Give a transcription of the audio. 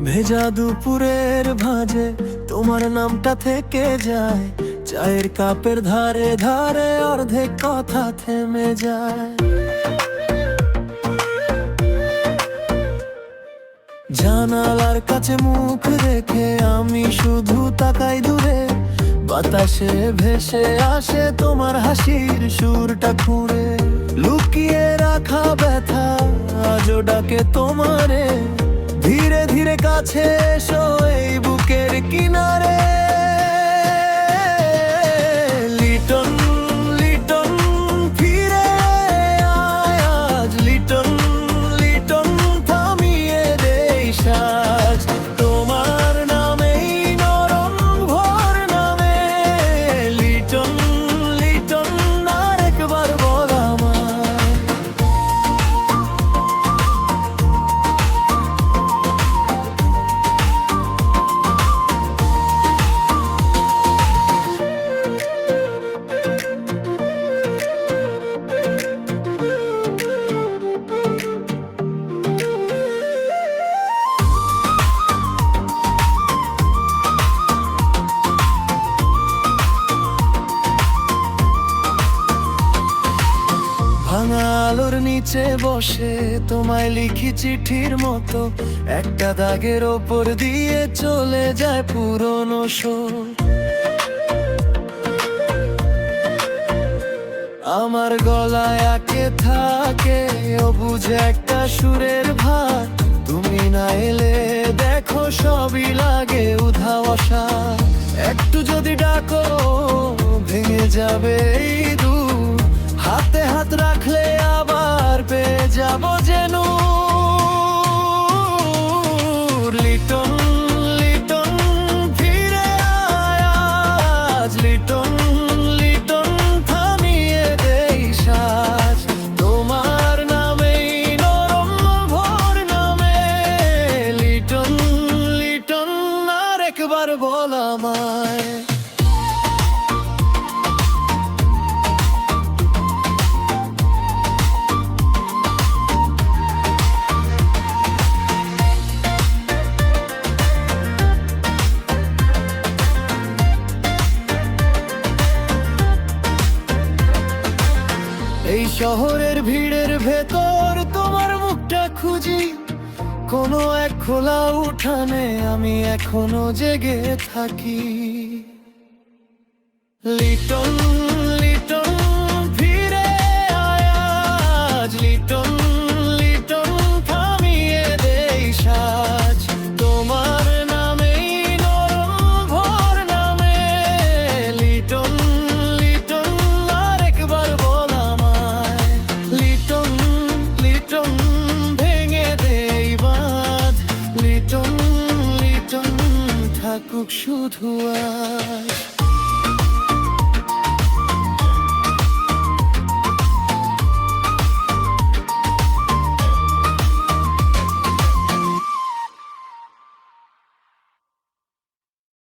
ভেজা দুপুরের ভাঁজে তোমার নামটা থেকে যায়, চায়ের কাপের ধারে ধারে অর্ধেক কথা থেমে যায়। জানালার কাছে মুখ রেখে আমি শুধু তাকাই দূরে, বাতাসে ভেসে আসে তোমার হাসির সুরটা খুঁড়ে। লুকিয়ে রাখা ব্যথা আজও ডাকে তোমারে, ধীরে ধীরে কাছে এসো এই বুকের কিনারে। লিটন লিটন ফিরে আয় আজ, লিটন লিটন থামিয়ে দে শ্বাস, তোমার নামেই নরম ভোর নামে। লিটন লিটন আরেকবার বল আমায়। ভাঙা আলোর নিচে বসে তোমায় লিখি চিঠির মতো, একটা দাগের ওপর দিয়ে চলে যায় পুরনো শোক। আমার গলায় আঁকে থাকে অবুঝ একটা সুরের ভার, তুমি না এলে দেখো সবই লাগে উধাওয়া। একটু যদি ডাকো ভেঙে যাবে এই দূর, হাতে হাত রাখলে আবার পেয়ে যাব যেন। লিটন লিটন ফিরে আয় আজ, লিটন লিটন থামিয়ে দে শ্বাস, তোমার নামেই নরম ভোর নামে। লিটন লিটন আরেকবার বল আমায়। এই শহরের ভিড়ের ভেতর তোমার মুখটা খুঁজি, কোনো এক খোলা উঠানে আমি এখনো জেগে থাকি। লিটন লিটন ফিরে আয় আজ, লিটন লিটন থামিয়ে দে শ্বাস, তোমার নামেই নরম ভোর নামে। লিটন লিটন আরেকবার বল আমায়। লিটন লিটন ভেঙে দে বাঁধ, লিটন লিটন থাকুক শুধু আজ।